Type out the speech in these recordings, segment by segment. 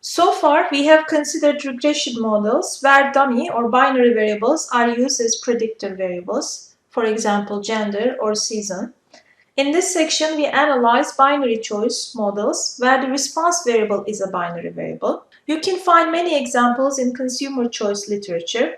So far, we have considered regression models where dummy or binary variables are used as predictor variables, for example, gender or season. In this section, we analyze binary choice models where the response variable is a binary variable. You can find many examples in consumer choice literature.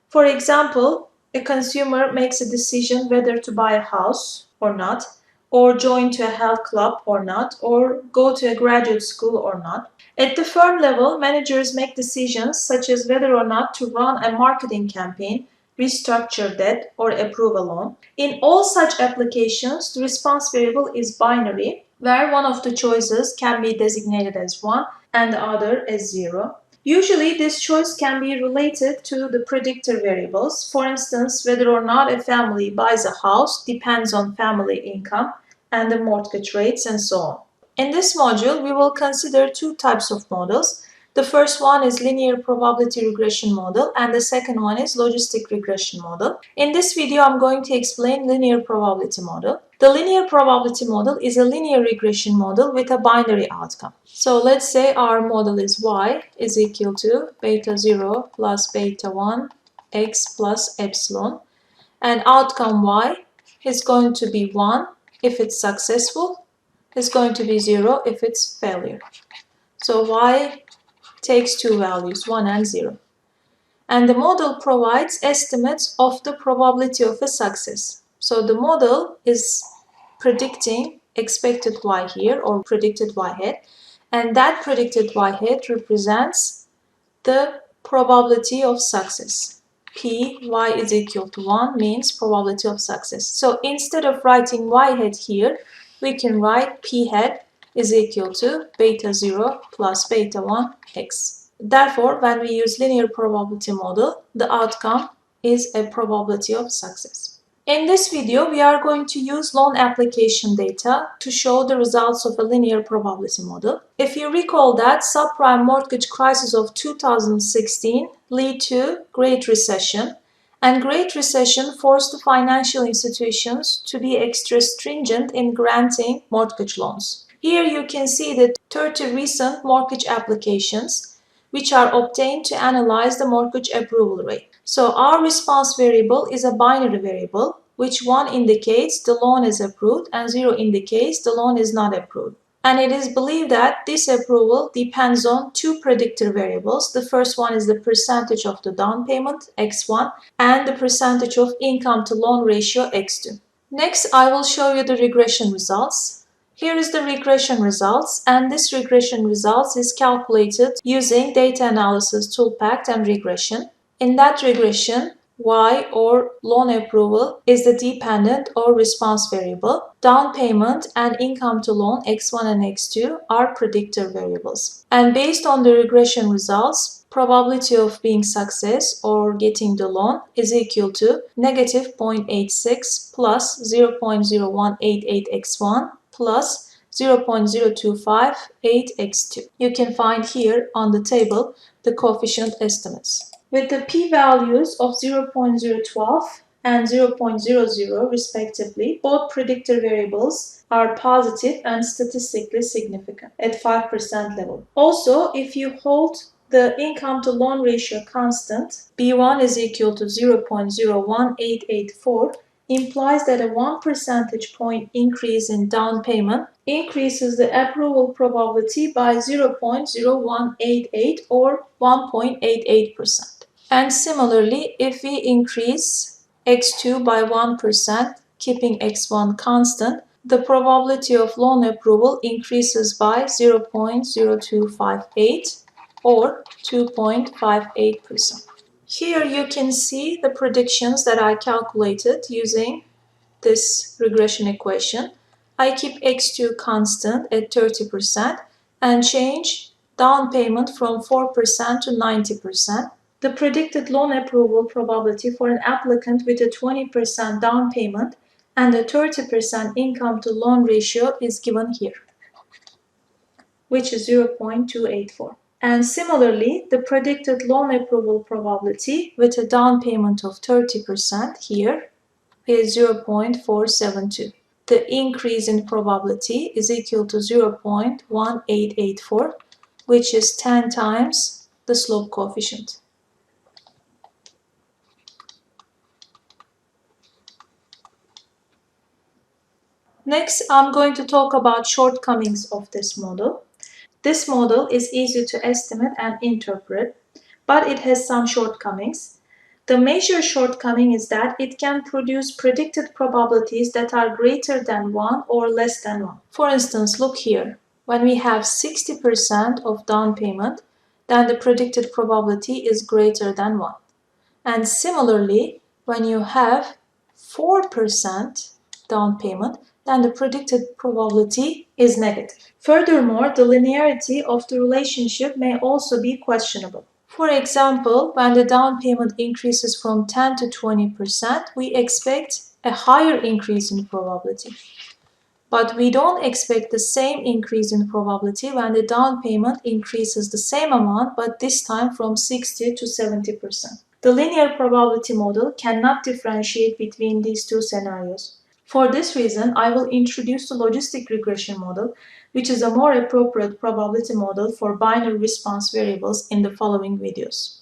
For example, a consumer makes a decision whether to buy a house or not, or join to a health club or not, or go to a graduate school or not. At the firm level, managers make decisions such as whether or not to run a marketing campaign, restructure debt, or approve a loan. In all such applications, the response variable is binary, where one of the choices can be designated as 1 and the other as 0. Usually, this choice can be related to the predictor variables. For instance, whether or not a family buys a house depends on family income and the mortgage rates and so on. In this module, we will consider two types of models. The first one is linear probability regression model and the second one is logistic regression model. In this video, I'm going to explain linear probability model. The linear probability model is a linear regression model with a binary outcome. So let's say our model is y is equal to beta 0 plus beta 1 x plus epsilon, and outcome y is going to be 1 if it's successful, is going to be 0 if it's failure. So y takes two values, 1 and 0. And the model provides estimates of the probability of a success. So the model is predicting expected y here or predicted y hat, and that predicted y hat represents the probability of success. P y is equal to 1 means probability of success. So instead of writing y hat here, we can write p hat is equal to beta 0 plus beta 1 x. Therefore, when we use linear probability model, the outcome is a probability of success. In this video, we are going to use loan application data to show the results of a linear probability model. If you recall that subprime mortgage crisis of 2016 led to Great Recession, and Great Recession forced the financial institutions to be extra stringent in granting mortgage loans. Here you can see the 30 recent mortgage applications which are obtained to analyze the mortgage approval rate. So our response variable is a binary variable, which 1 indicates the loan is approved and 0 indicates the loan is not approved. And it is believed that this approval depends on two predictor variables. The first one is the percentage of the down payment, x1, and the percentage of income to loan ratio, x2. Next, I will show you the regression results. Here is the regression results, and this regression results is calculated using data analysis toolpath and regression. In that regression, y or loan approval is the dependent or response variable. Down payment and income to loan x1 and x2 are predictor variables. And based on the regression results, probability of being success or getting the loan is equal to negative 0.86 plus 0.0188x1 plus 0.0258x2. You can find here on the table the coefficient estimates. With the p-values of 0.012 and 0.00 respectively, both predictor variables are positive and statistically significant at 5% level. Also, if you hold the income to loan ratio constant, B1 is equal to 0.01884, implies that a 1 percentage point increase in down payment increases the approval probability by 0.0188 or 1.88%. And similarly, if we increase x2 by 1%, keeping x1 constant, the probability of loan approval increases by 0.0258 or 2.58%. Here you can see the predictions that I calculated using this regression equation. I keep x2 constant at 30% and change down payment from 4% to 90%. The predicted loan approval probability for an applicant with a 20% down payment and a 30% income to loan ratio is given here, which is 0.284. And similarly, the predicted loan approval probability with a down payment of 30% here is 0.472. The increase in probability is equal to 0.1884, which is 10 times the slope coefficient. Next, I'm going to talk about shortcomings of this model. This model is easy to estimate and interpret, but it has some shortcomings. The major shortcoming is that it can produce predicted probabilities that are greater than 1 or less than 1. For instance, look here. When we have 60% of down payment, then the predicted probability is greater than 1. And similarly, when you have 4% down payment, then the predicted probability is negative. Furthermore, the linearity of the relationship may also be questionable. For example, when the down payment increases from 10 to 20%, we expect a higher increase in probability. But we don't expect the same increase in probability when the down payment increases the same amount, but this time from 60 to 70%. The linear probability model cannot differentiate between these two scenarios. For this reason, I will introduce the logistic regression model, which is a more appropriate probability model for binary response variables in the following videos.